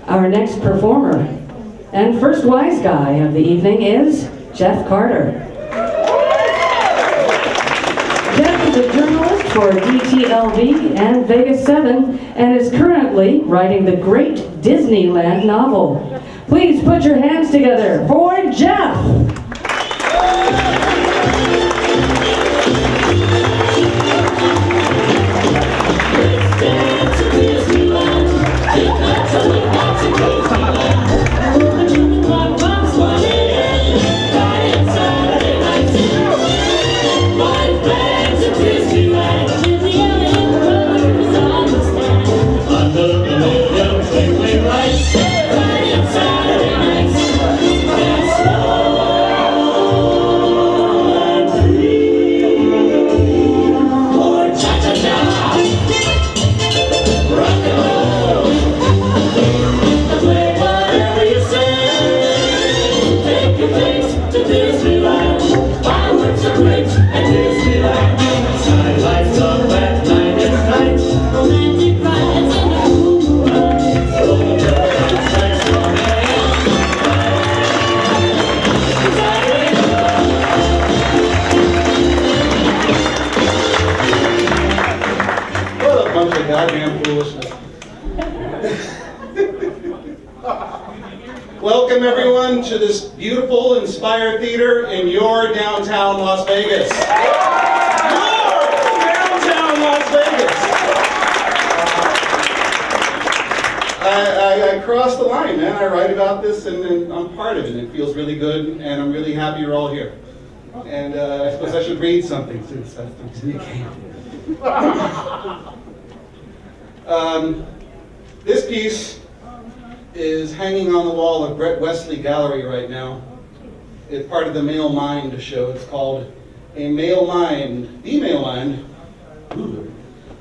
Our next performer and first wise guy of the evening is Geoff Carter. Geoff is a journalist for DTLV and Vegas 7 and is currently writing the great Disneyland novel. Please put your hands together for Geoff! Goddamn foolishness. Welcome everyone to this beautiful Inspire Theater in your downtown Las Vegas. Your downtown Las Vegas. I crossed the line, man. I write about this and I'm part of it. It feels really good and I'm really happy you're all here. And I suppose I should read something since that's the came. This piece is hanging on the wall of Brett Wesley Gallery right now. It's part of the Male Mind show. It's called A Male Mind, The Male Mind,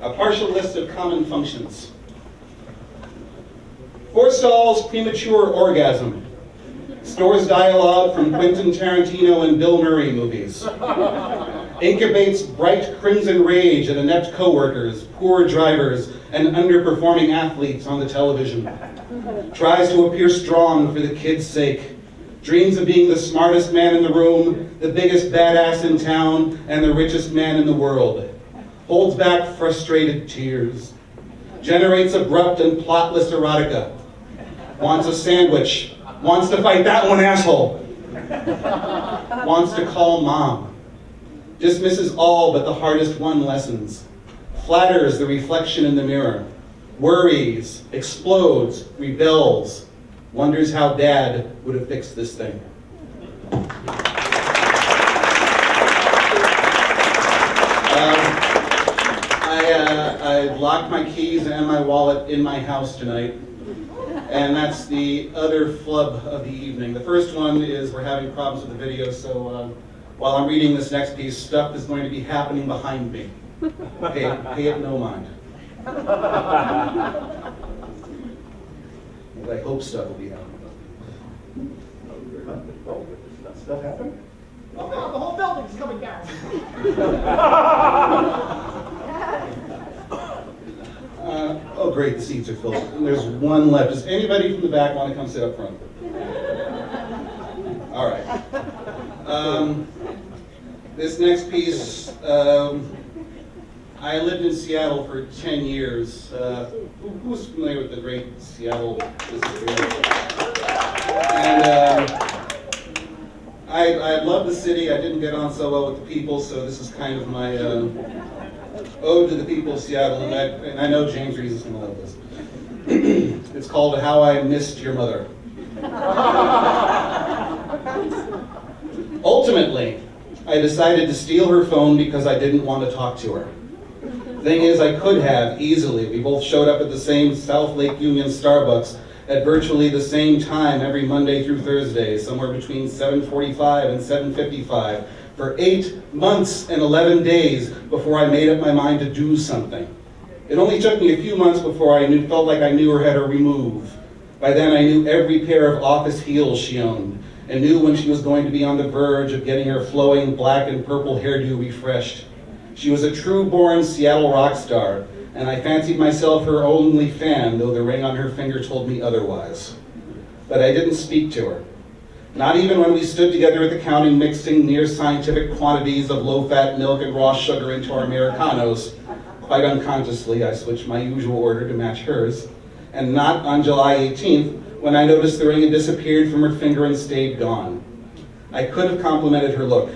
A Partial List of Common Functions. Forestalls premature orgasm. Stores dialogue from Quentin Tarantino and Bill Murray movies. Incubates bright crimson rage at inept coworkers, poor drivers, and underperforming athletes on the television. Tries to appear strong for the kids' sake. Dreams of being the smartest man in the room, the biggest badass in town, and the richest man in the world. Holds back frustrated tears. Generates abrupt and plotless erotica. Wants a sandwich. Wants to fight that one asshole. Wants to call mom. Dismisses all but the hardest won lessons. Flatters the reflection in the mirror. Worries, explodes, rebels. Wonders how dad would have fixed this thing. I locked my keys and my wallet in my house tonight. And that's the other flub of the evening. The first one is we're having problems with the video, so while I'm reading this next piece, stuff is going to be happening behind me. Pay it no mind. I hope stuff will be happening. Stuff happen? Oh, no, the whole building's coming down. Oh great, the seats are filled. And there's one left. Does anybody from the back want to come sit up front? All right. This next piece, I lived in Seattle for 10 years. Who's familiar with the great Seattle business area? And I love the city. I didn't get on so well with the people, so this is kind of my ode to the people of Seattle, and I know James Reese is going to love this. It's called How I Missed Your Mother. Ultimately, I decided to steal her phone because I didn't want to talk to her. Thing is, I could have, easily. We both showed up at the same South Lake Union Starbucks at virtually the same time every Monday through Thursday, somewhere between 7:45 and 7:55, for 8 months and 11 days before I made up my mind to do something. It only took me a few months before I felt like I knew her how to remove. By then I knew every pair of office heels she owned, and knew when she was going to be on the verge of getting her flowing black and purple hairdo refreshed. She was a true-born Seattle rock star, and I fancied myself her only fan, though the ring on her finger told me otherwise. But I didn't speak to her. Not even when we stood together at the counter mixing near scientific quantities of low-fat milk and raw sugar into our Americanos. Quite unconsciously, I switched my usual order to match hers. And not on July 18th, when I noticed the ring had disappeared from her finger and stayed gone. I could have complimented her look.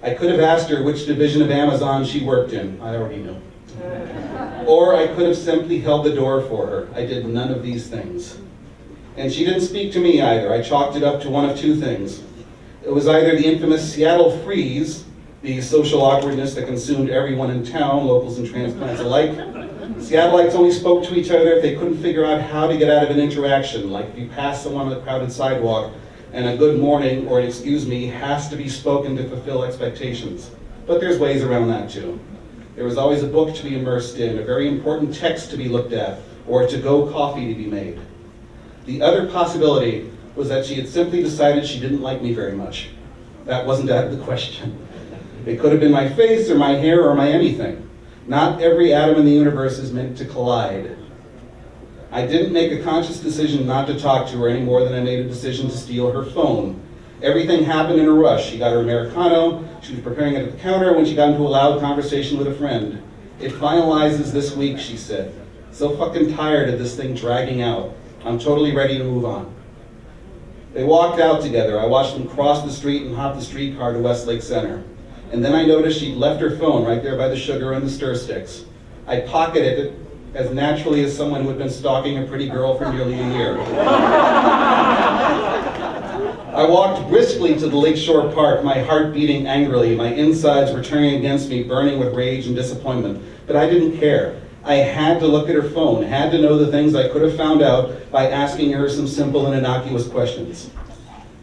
I could have asked her which division of Amazon she worked in. I already knew. Or I could have simply held the door for her. I did none of these things. And she didn't speak to me either. I chalked it up to one of two things. It was either the infamous Seattle freeze, the social awkwardness that consumed everyone in town, locals and transplants alike. Seattleites only spoke to each other if they couldn't figure out how to get out of an interaction, like if you pass someone on a crowded sidewalk and a good morning or an excuse me has to be spoken to fulfill expectations. But there's ways around that too. There was always a book to be immersed in, a very important text to be looked at, or a to-go coffee to be made. The other possibility was that she had simply decided she didn't like me very much. That wasn't out of the question. It could have been my face or my hair or my anything. Not every atom in the universe is meant to collide. I didn't make a conscious decision not to talk to her any more than I made a decision to steal her phone. Everything happened in a rush. She got her Americano, she was preparing it at the counter when she got into a loud conversation with a friend. It finalizes this week, she said. So fucking tired of this thing dragging out. I'm totally ready to move on. They walked out together. I watched them cross the street and hop the streetcar to Westlake Center. And then I noticed she'd left her phone right there by the sugar and the stir sticks. I pocketed it as naturally as someone who had been stalking a pretty girl for nearly a year. I walked briskly to the Lakeshore Park, my heart beating angrily, my insides were turning against me, burning with rage and disappointment. But I didn't care. I had to look at her phone, had to know the things I could have found out by asking her some simple and innocuous questions.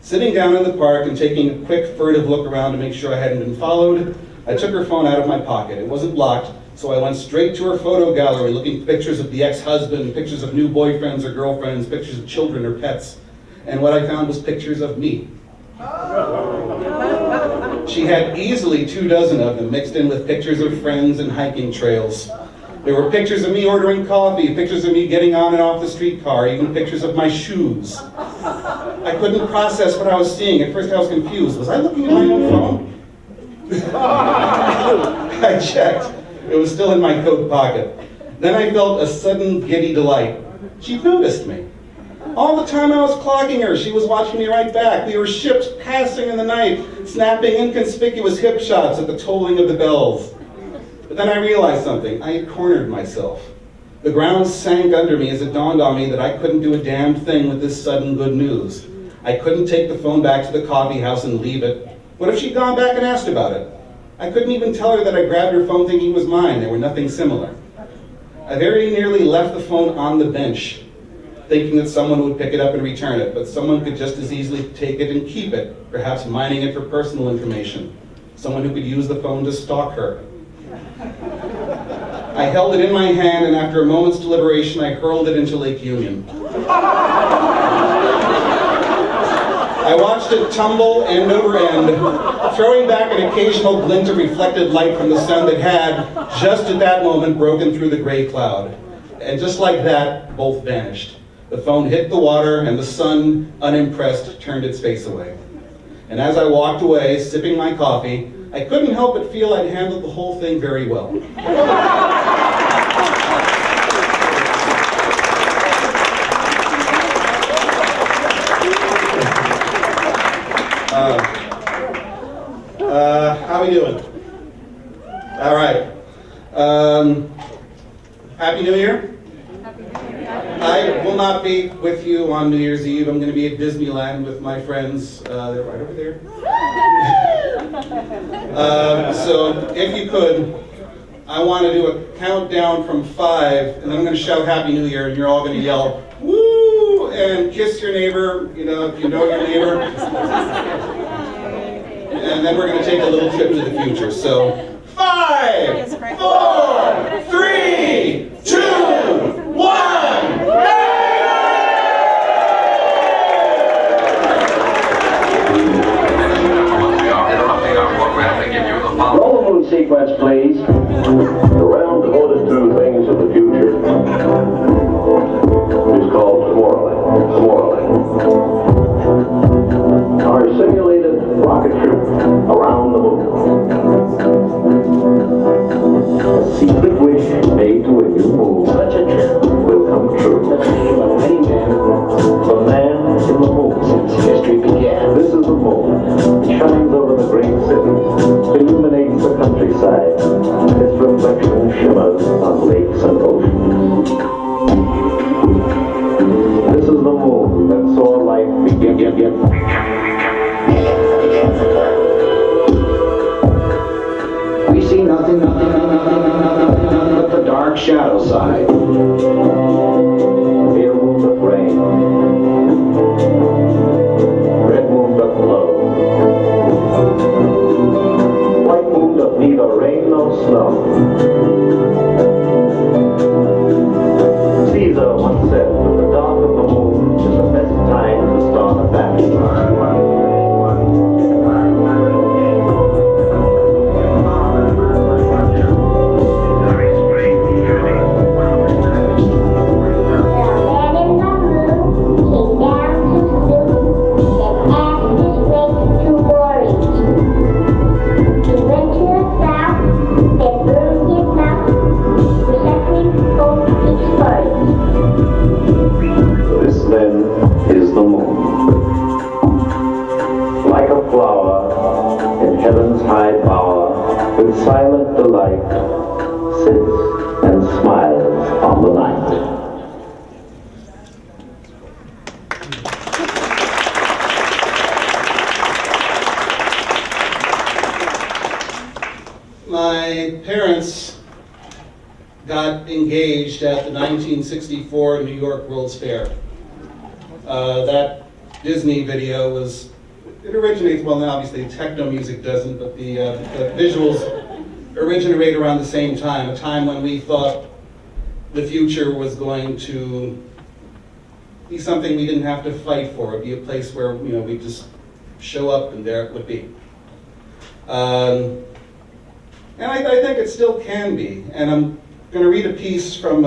Sitting down in the park and taking a quick, furtive look around to make sure I hadn't been followed, I took her phone out of my pocket. It wasn't locked, so I went straight to her photo gallery, looking at pictures of the ex-husband, pictures of new boyfriends or girlfriends, pictures of children or pets. And what I found was pictures of me. She had easily 24 of them, mixed in with pictures of friends and hiking trails. There were pictures of me ordering coffee, pictures of me getting on and off the streetcar, even pictures of my shoes. I couldn't process what I was seeing. At first I was confused. Was I looking at my own phone? I checked. It was still in my coat pocket. Then I felt a sudden giddy delight. She noticed me. All the time I was clocking her, she was watching me right back. We were ships passing in the night, snapping inconspicuous hip shots at the tolling of the bells. But then I realized something. I had cornered myself. The ground sank under me as it dawned on me that I couldn't do a damn thing with this sudden good news. I couldn't take the phone back to the coffee house and leave it. What if she'd gone back and asked about it? I couldn't even tell her that I grabbed her phone thinking it was mine. They were nothing similar. I very nearly left the phone on the bench, thinking that someone would pick it up and return it, but someone could just as easily take it and keep it, perhaps mining it for personal information. Someone who could use the phone to stalk her. I held it in my hand, and after a moment's deliberation, I hurled it into Lake Union. I watched it tumble end over end, throwing back an occasional glint of reflected light from the sun that had, just at that moment, broken through the gray cloud. And just like that, both vanished. The phone hit the water, and the sun, unimpressed, turned its face away. And as I walked away, sipping my coffee, I couldn't help but feel I'd handled the whole thing very well. How we doing? All right. Happy New Year. I will not be with you on New Year's Eve. I'm going to be at Disneyland with my friends. They're right over there. So if you could, I want to do a countdown from 5, and then I'm going to shout Happy New Year, and you're all going to yell, woo, and kiss your neighbor, you know, if you know your neighbor. And then we're going to take a little trip to the future. So 5, 4, 3, 2, 1. Roll the moon sequence, please. The round devoted to things of the future. secret wish made when you move. Such a trip will come true. The dream of many men. The man in the moon. Since history began. This is the moon. It shines over the great cities, illuminates the countryside. Its reflection shimmers on lakes and oceans. This is the moon that saw life begin. We see nothing but the dark shadow side. Filled with rain. Red moon doth glow. White moon doth neither rain nor snow. Caesar once said that the dark of the moon is the best time to start a battle. Silent delight sits and smiles on the night. My parents got engaged at the 1964 New York World's Fair. That Disney video it originates, well, obviously techno music doesn't, but the visuals originate around the same time, a time when we thought the future was going to be something we didn't have to fight for. It'd be a place where, we just show up and there it would be. And I think it still can be. And I'm going to read a piece from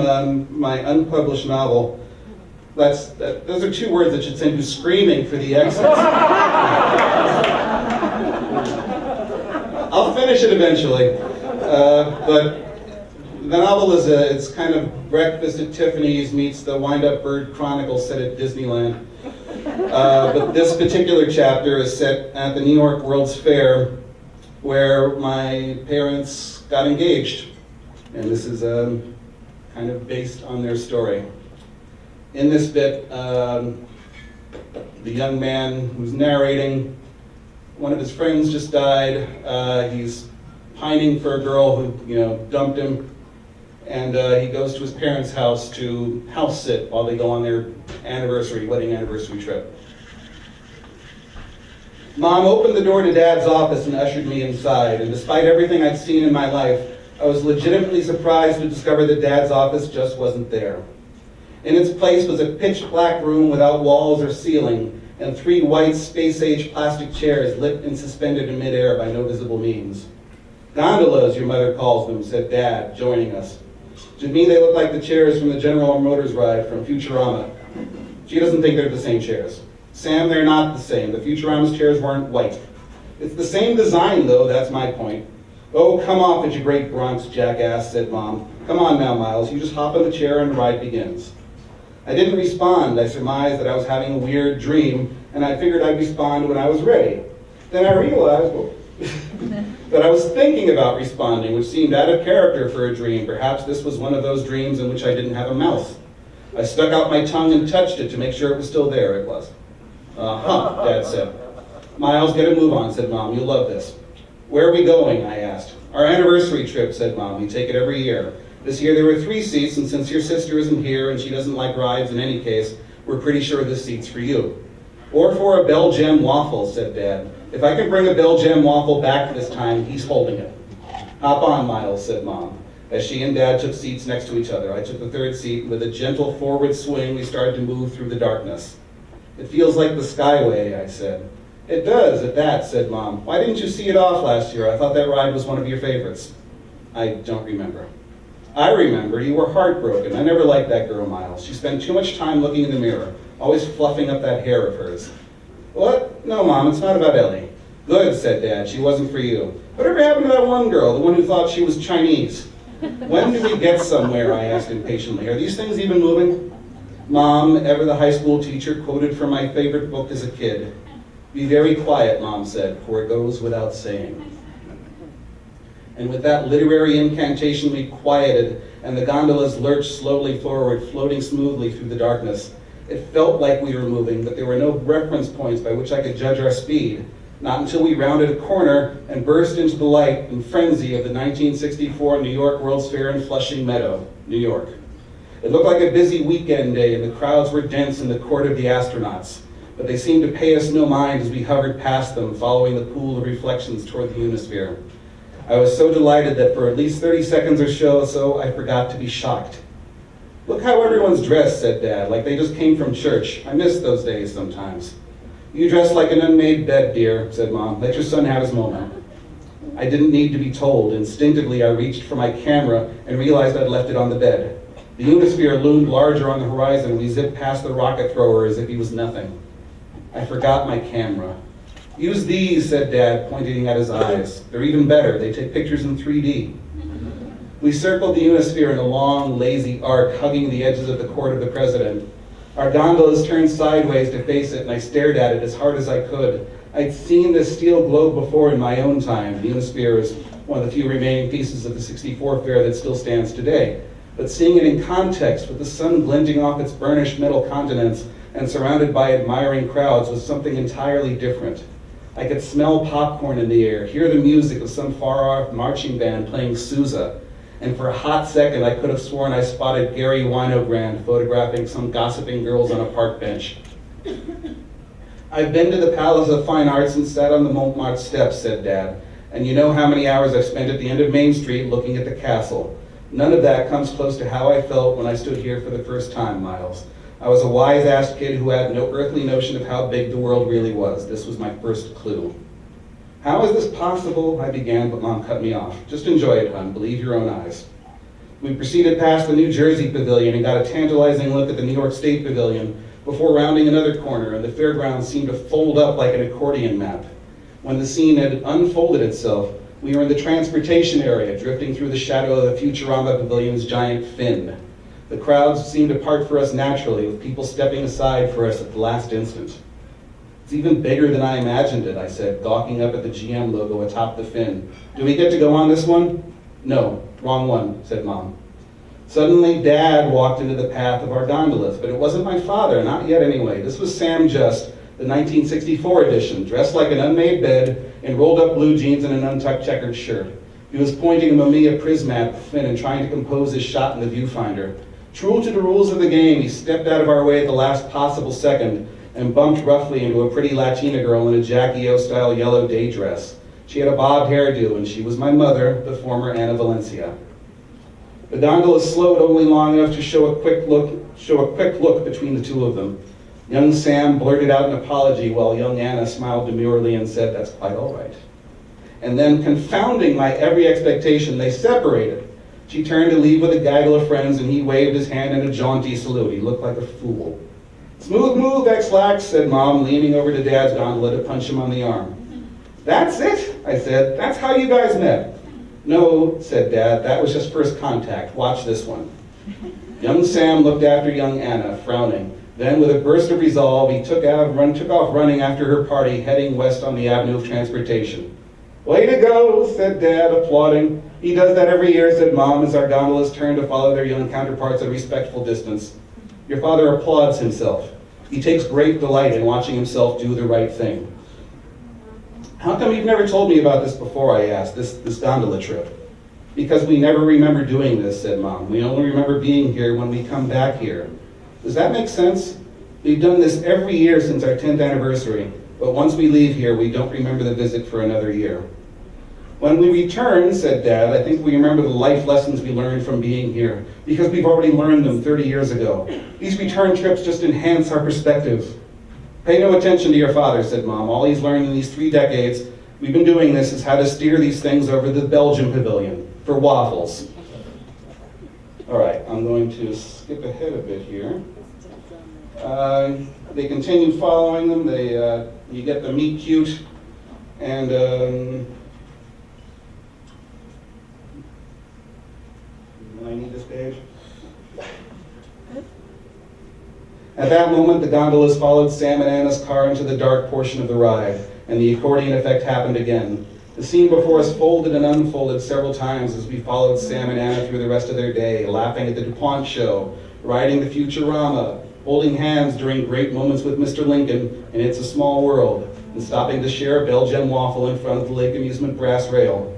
my unpublished novel. Those are two words that should send you screaming for the exits. I'll finish it eventually. But the novel it's kind of Breakfast at Tiffany's meets the Wind-Up Bird Chronicles set at Disneyland. But this particular chapter is set at the New York World's Fair, where my parents got engaged. And this is kind of based on their story. In this bit, the young man who's narrating, one of his friends just died. He's pining for a girl who, dumped him. And he goes to his parents' house to house sit while they go on their wedding anniversary trip. Mom opened the door to Dad's office and ushered me inside. And despite everything I'd seen in my life, I was legitimately surprised to discover that Dad's office just wasn't there. In its place was a pitch black room without walls or ceiling, and 3 white space-age plastic chairs lit and suspended in midair by no visible means. Gondolas, your mother calls them, said Dad, joining us. To me, they look like the chairs from the General Motors ride from Futurama. She doesn't think they're the same chairs. Sam, they're not the same. The Futurama's chairs weren't white. It's the same design, though, that's my point. Oh, come off it, you great Bronx jackass, said Mom. Come on now, Miles, you just hop in the chair and the ride begins. I didn't respond. I surmised that I was having a weird dream, and I figured I'd respond when I was ready. Then I realized that I was thinking about responding, which seemed out of character for a dream. Perhaps this was one of those dreams in which I didn't have a mouth. I stuck out my tongue and touched it to make sure it was still there. It was. Dad said. Miles, get a move on, said Mom. You'll love this. Where are we going? I asked. Our anniversary trip, said Mom. We take it every year. This year there were 3 seats, and since your sister isn't here and she doesn't like rides in any case, we're pretty sure this seat's for you. Or for a Belgian waffle, said Dad. If I can bring a Belgian waffle back this time, he's holding it. Hop on, Miles, said Mom. As she and Dad took seats next to each other, I took the 3rd seat. With a gentle forward swing, we started to move through the darkness. It feels like the Skyway, I said. It does, at that, said Mom. Why didn't you see it off last year? I thought that ride was one of your favorites. I don't remember. I remember you were heartbroken. I never liked that girl, Miles. She spent too much time looking in the mirror, always fluffing up that hair of hers. What? No, Mom, it's not about Ellie. Good, said Dad. She wasn't for you. Whatever happened to that one girl, the one who thought she was Chinese? When do we get somewhere, I asked impatiently. Are these things even moving? Mom, ever the high school teacher, quoted from my favorite book as a kid. Be very quiet, Mom said, for it goes without saying. And with that literary incantation we quieted, and the gondolas lurched slowly forward, floating smoothly through the darkness. It felt like we were moving, but there were no reference points by which I could judge our speed. Not until we rounded a corner and burst into the light and frenzy of the 1964 New York World's Fair in Flushing Meadow, New York. It looked like a busy weekend day, and the crowds were dense in the court of the astronauts, but they seemed to pay us no mind as we hovered past them, following the pool of reflections toward the Unisphere. I was so delighted that for at least 30 seconds or so, I forgot to be shocked. Look how everyone's dressed, said Dad, like they just came from church. I miss those days sometimes. You dress like an unmade bed, dear, said Mom. Let your son have his moment. I didn't need to be told. Instinctively, I reached for my camera and realized I'd left it on the bed. The Unisphere loomed larger on the horizon, and we zipped past the rocket thrower as if he was nothing. I forgot my camera. Use these, said Dad, pointing at his eyes. They're even better. They take pictures in 3D. We circled the Unisphere in a long, lazy arc, hugging the edges of the court of the president. Our gondolas turned sideways to face it, and I stared at it as hard as I could. I'd seen this steel globe before in my own time. The Unisphere is one of the few remaining pieces of the '64 fair that still stands today. But seeing it in context, with the sun glinting off its burnished metal continents and surrounded by admiring crowds, was something entirely different. I could smell popcorn in the air, hear the music of some far-off marching band playing Sousa, and for a hot second I could have sworn I spotted Gary Winogrand photographing some gossiping girls on a park bench. I've been to the Palace of Fine Arts and sat on the Montmartre steps, said Dad, and you know how many hours I've spent at the end of Main Street looking at the castle. None of that comes close to how I felt when I stood here for the first time, Miles. I was a wise-ass kid who had no earthly notion of how big the world really was. This was my first clue. How is this possible? I began, but Mom cut me off. Just enjoy it, hon. Believe your own eyes. We proceeded past the New Jersey Pavilion and got a tantalizing look at the New York State Pavilion before rounding another corner, and the fairgrounds seemed to fold up like an accordion map. When the scene had unfolded itself, we were in the transportation area, drifting through the shadow of the Futurama Pavilion's giant fin. The crowds seemed to part for us naturally, with people stepping aside for us at the last instant. It's even bigger than I imagined it, I said, gawking up at the GM logo atop the fin. Do we get to go on this one? No, wrong one, said Mom. Suddenly, Dad walked into the path of our gondolas, but it wasn't my father, not yet anyway. This was Sam Just, the 1964 edition, dressed like an unmade bed in rolled up blue jeans and an untucked checkered shirt. He was pointing a Mamiya prism at the fin and trying to compose his shot in the viewfinder. True to the rules of the game, he stepped out of our way at the last possible second and bumped roughly into a pretty Latina girl in a Jackie O-style yellow day dress. She had a bobbed hairdo, and she was my mother, the former Anna Valencia. The gondola slowed only long enough to show a quick look between the two of them. Young Sam blurted out an apology while young Anna smiled demurely and said, "That's quite all right." And then, confounding my every expectation, they separated. She turned to leave with a gaggle of friends, and he waved his hand in a jaunty salute. He looked like a fool. "Smooth move, X-Lax," said Mom, leaning over to Dad's gondola to punch him on the arm. "That's it?" I said. "That's how you guys met." "No," said Dad, "that was just first contact. Watch this one." Young Sam looked after young Anna, frowning. Then, with a burst of resolve, he took off running after her party, heading west on the Avenue of Transportation. "Way to go," said Dad, applauding. "He does that every year," said Mom, as our gondolas turned to follow their young counterparts at a respectful distance. "Your father applauds himself. He takes great delight in watching himself do the right thing." "How come you've never told me about this before?" I asked, this gondola trip. "Because we never remember doing this," said Mom. "We only remember being here when we come back here." Does that make sense? We've done this every year since our 10th anniversary, but once we leave here, we don't remember the visit for another year. "When we return," said Dad, "I think we remember the life lessons we learned from being here, because we've already learned them 30 years ago. These return trips just enhance our perspective." "Pay no attention to your father," said Mom. "All he's learned in these 3 decades we've been doing this is how to steer these things over the Belgian pavilion for waffles." All right, I'm going to skip ahead a bit here. They continue following them. You get the meet cute, and page. At that moment, the gondolas followed Sam and Anna's car into the dark portion of the ride, and the accordion effect happened again. The scene before us folded and unfolded several times as we followed Sam and Anna through the rest of their day, laughing at the DuPont show, riding the Futurama, holding hands during great moments with Mr. Lincoln in It's a Small World, and stopping to share a Belgian waffle in front of the Lake Amusement brass rail.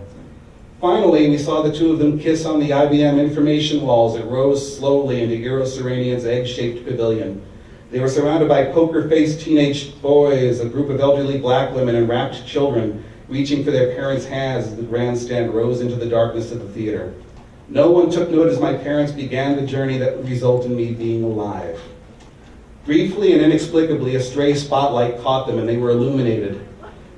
Finally, we saw the two of them kiss on the IBM information walls that rose slowly into Euro-Serenian's egg-shaped pavilion. They were surrounded by poker-faced teenage boys, a group of elderly black women, and rapt children reaching for their parents' hands as the grandstand rose into the darkness of the theater. No one took note as my parents began the journey that would result in me being alive. Briefly and inexplicably, a stray spotlight caught them and they were illuminated.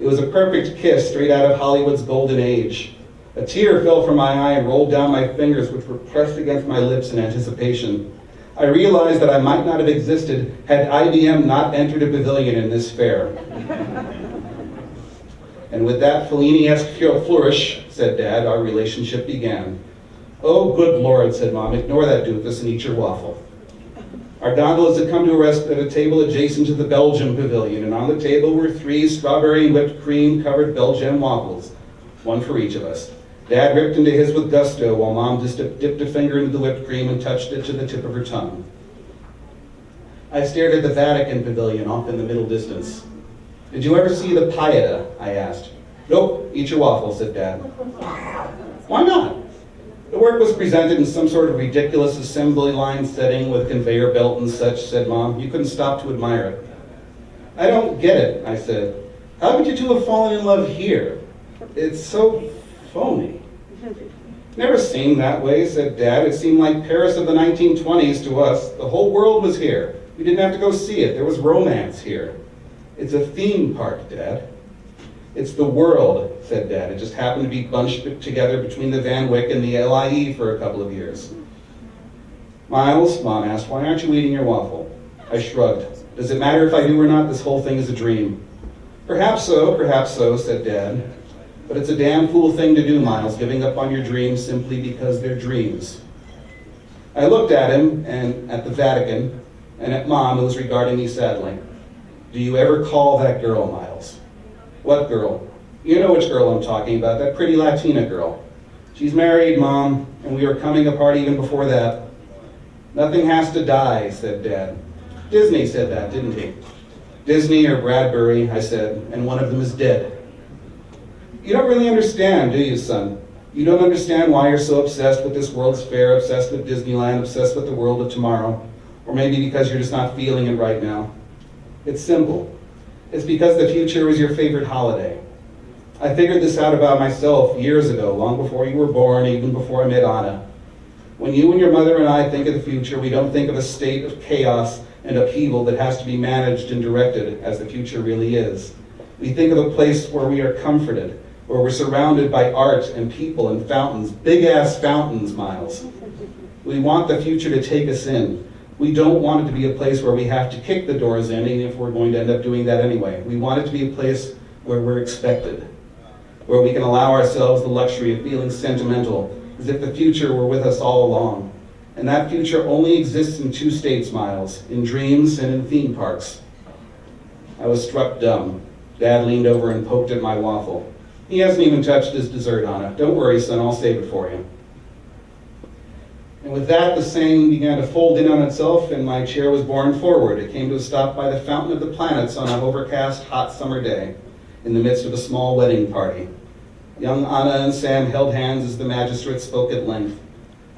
It was a perfect kiss straight out of Hollywood's golden age. A tear fell from my eye and rolled down my fingers, which were pressed against my lips in anticipation. I realized that I might not have existed had IBM not entered a pavilion in this fair. And with that Fellini-esque flourish, said Dad, our relationship began. Oh, good Lord, said Mom, ignore that doofus and eat your waffle. Our gondolas had come to a rest at a table adjacent to the Belgium pavilion, and on the table were 3 strawberry and whipped cream covered Belgian waffles, one for each of us. Dad ripped into his with gusto, while Mom just dipped a finger into the whipped cream and touched it to the tip of her tongue. I stared at the Vatican pavilion off in the middle distance. Did you ever see the Pieta? I asked. Nope, eat your waffle, said Dad. Why not? The work was presented in some sort of ridiculous assembly line setting with conveyor belt and such, said Mom. You couldn't stop to admire it. I don't get it, I said. How could you two have fallen in love here? It's so phony. Never seemed that way, said Dad. It seemed like Paris of the 1920s to us. The whole world was here. We didn't have to go see it. There was romance here. It's a theme park, Dad. It's the world, said Dad. It just happened to be bunched together between the Van Wyck and the LIE for a couple of years. Miles, Mom asked, why aren't you eating your waffle? I shrugged. Does it matter if I do or not? This whole thing is a dream. Perhaps so, said Dad. But it's a damn fool thing to do, Miles, giving up on your dreams simply because they're dreams. I looked at him, and at the Vatican, and at Mom, who was regarding me sadly. Do you ever call that girl, Miles? What girl? You know which girl I'm talking about, that pretty Latina girl. She's married, Mom, and we were coming apart even before that. Nothing has to die, said Dad. Disney said that, didn't he? Disney or Bradbury, I said, and one of them is dead. You don't really understand, do you, son? You don't understand why you're so obsessed with this World's Fair, obsessed with Disneyland, obsessed with the world of tomorrow. Or maybe because you're just not feeling it right now. It's simple. It's because the future is your favorite holiday. I figured this out about myself years ago, long before you were born, even before I met Anna. When you and your mother and I think of the future, we don't think of a state of chaos and upheaval that has to be managed and directed as the future really is. We think of a place where we are comforted, where we're surrounded by art and people and fountains, big-ass fountains, Miles. We want the future to take us in. We don't want it to be a place where we have to kick the doors in, even if we're going to end up doing that anyway. We want it to be a place where we're expected, where we can allow ourselves the luxury of feeling sentimental, as if the future were with us all along. And that future only exists in 2 states, Miles, in dreams and in theme parks. I was struck dumb. Dad leaned over and poked at my waffle. He hasn't even touched his dessert, Anna. Don't worry, son, I'll save it for you. And with that, the saying began to fold in on itself, and my chair was borne forward. It came to a stop by the Fountain of the Planets on an overcast, hot summer day, in the midst of a small wedding party. Young Anna and Sam held hands as the magistrate spoke at length.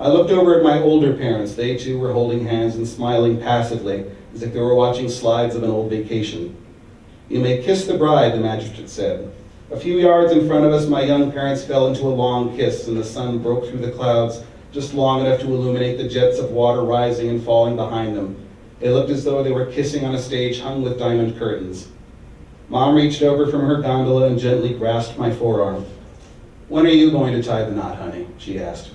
I looked over at my older parents. They too were holding hands and smiling passively, as if they were watching slides of an old vacation. You may kiss the bride, the magistrate said. A few yards in front of us, my young parents fell into a long kiss, and the sun broke through the clouds, just long enough to illuminate the jets of water rising and falling behind them. They looked as though they were kissing on a stage hung with diamond curtains. Mom reached over from her gondola and gently grasped my forearm. When are you going to tie the knot, honey? She asked.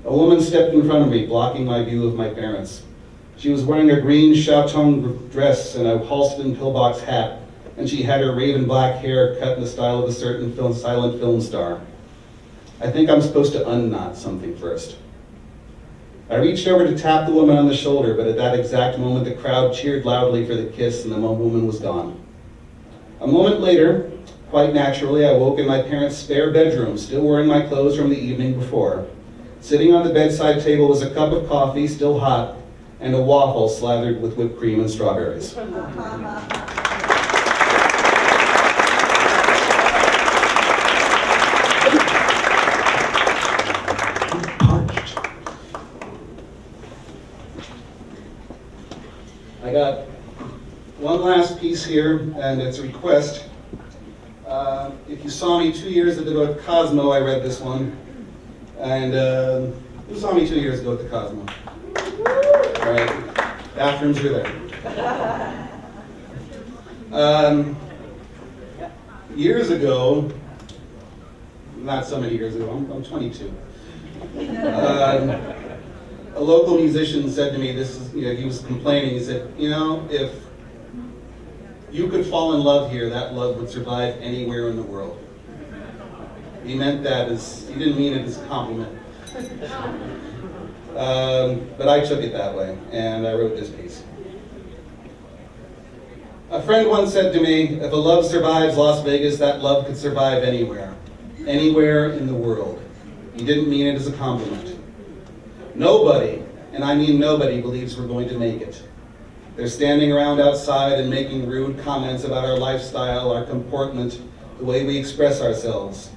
A woman stepped in front of me, blocking my view of my parents. She was wearing a green chaton dress and a Halston pillbox hat, and she had her raven black hair cut in the style of a certain silent film star. I think I'm supposed to unknot something first. I reached over to tap the woman on the shoulder, but at that exact moment the crowd cheered loudly for the kiss and the woman was gone. A moment later, quite naturally, I woke in my parents' spare bedroom, still wearing my clothes from the evening before. Sitting on the bedside table was a cup of coffee, still hot, and a waffle slathered with whipped cream and strawberries. I got one last piece here, and it's a request. If you saw me 2 years ago at Cosmo, I read this one. And who saw me 2 years ago at the Cosmo? All right, bathrooms are there. Years ago, not so many years ago, I'm 22. A local musician said to me, he was complaining, he said, if you could fall in love here, that love would survive anywhere in the world. He meant that he didn't mean it as a compliment. But I took it that way, and I wrote this piece. A friend once said to me, if a love survives Las Vegas, that love could survive anywhere. Anywhere in the world. He didn't mean it as a compliment. Nobody, and I mean nobody, believes we're going to make it. They're standing around outside and making rude comments about our lifestyle, our comportment, the way we express ourselves.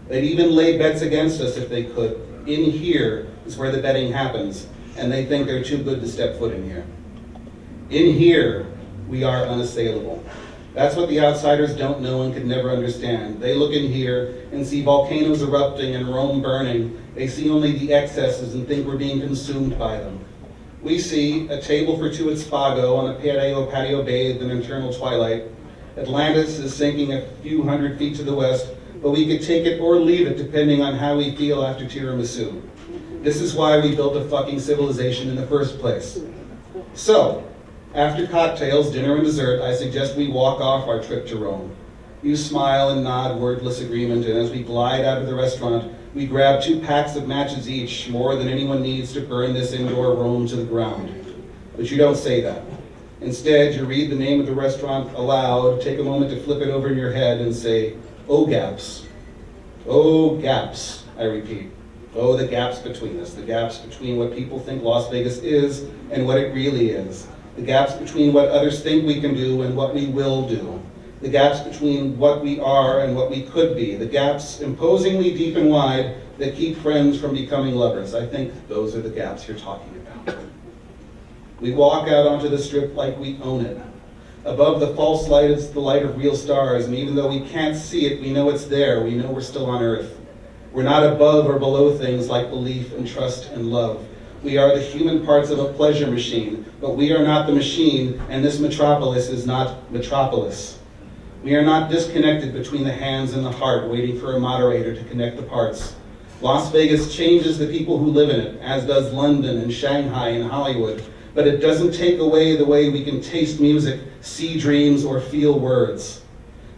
They'd even lay bets against us if they could. In here is where the betting happens, and they think they're too good to step foot in here. In here, we are unassailable. That's what the outsiders don't know and could never understand. They look in here and see volcanoes erupting and Rome burning. They see only the excesses and think we're being consumed by them. We see a table for two at Spago on a patio bathed in eternal twilight. Atlantis is sinking a few hundred feet to the west, but we could take it or leave it depending on how we feel after tiramisu. This is why we built a fucking civilization in the first place. So, after cocktails, dinner, and dessert, I suggest we walk off our trip to Rome. You smile and nod wordless agreement, and as we glide out of the restaurant, we grab 2 packs of matches each, more than anyone needs to burn this indoor Rome to the ground. But you don't say that. Instead, you read the name of the restaurant aloud, take a moment to flip it over in your head and say, "Oh, gaps. Oh, gaps," I repeat. Oh, the gaps between us, the gaps between what people think Las Vegas is and what it really is. The gaps between what others think we can do and what we will do. The gaps between what we are and what we could be. The gaps imposingly deep and wide that keep friends from becoming lovers. I think those are the gaps you're talking about. We walk out onto the strip like we own it. Above the false light is the light of real stars, and even though we can't see it, we know it's there. We know we're still on Earth. We're not above or below things like belief and trust and love. We are the human parts of a pleasure machine, but we are not the machine, and this metropolis is not Metropolis. We are not disconnected between the hands and the heart, waiting for a moderator to connect the parts. Las Vegas changes the people who live in it, as does London and Shanghai and Hollywood, but it doesn't take away the way we can taste music, see dreams, or feel words.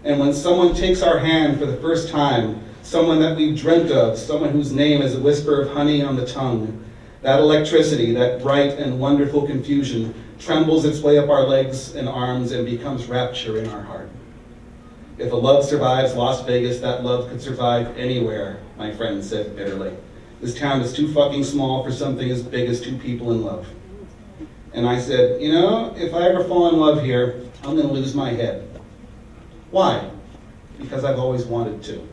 And when someone takes our hand for the first time, someone that we've dreamt of, someone whose name is a whisper of honey on the tongue, that electricity, that bright and wonderful confusion, trembles its way up our legs and arms and becomes rapture in our heart. If a love survives Las Vegas, that love could survive anywhere, my friend said bitterly. This town is too fucking small for something as big as 2 people in love. And I said, if I ever fall in love here, I'm going to lose my head. Why? Because I've always wanted to.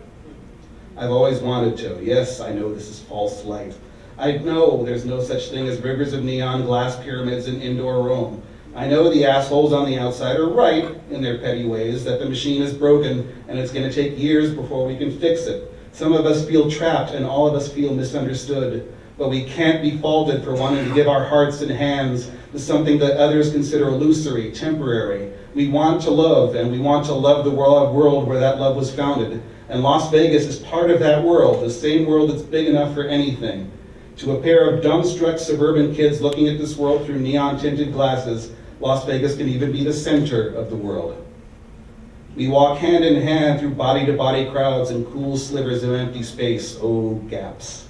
I've always wanted to. Yes, I know this is false light. I know there's no such thing as rivers of neon glass pyramids in indoor Rome. I know the assholes on the outside are right in their petty ways, that the machine is broken and it's going to take years before we can fix it. Some of us feel trapped and all of us feel misunderstood, but we can't be faulted for wanting to give our hearts and hands to something that others consider illusory, temporary. We want to love, and we want to love the world where that love was founded. And Las Vegas is part of that world, the same world that's big enough for anything. To a pair of dumbstruck suburban kids looking at this world through neon-tinted glasses, Las Vegas can even be the center of the world. We walk hand in hand through body-to-body crowds and cool slivers of empty space, oh gaps.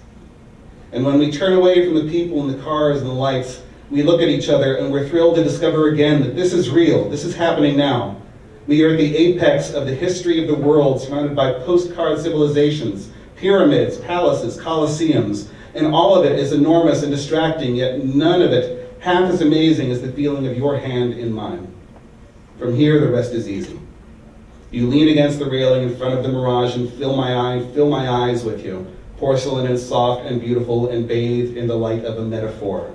And when we turn away from the people and the cars and the lights, we look at each other and we're thrilled to discover again that this is real, this is happening now. We are at the apex of the history of the world, surrounded by postcard civilizations, pyramids, palaces, colosseums, and all of it is enormous and distracting, yet none of it half as amazing as the feeling of your hand in mine. From here, the rest is easy. You lean against the railing in front of the mirage and fill my eyes with you, porcelain and soft and beautiful and bathed in the light of a metaphor.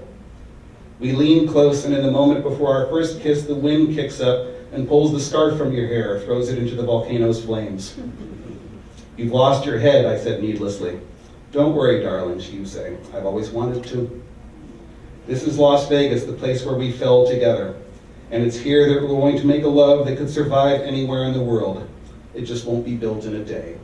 We lean close, and in the moment before our first kiss, the wind kicks up and pulls the scarf from your hair, throws it into the volcano's flames. You've lost your head, I said needlessly. Don't worry, darling, you say. I've always wanted to. This is Las Vegas, the place where we fell together. And it's here that we're going to make a love that could survive anywhere in the world. It just won't be built in a day.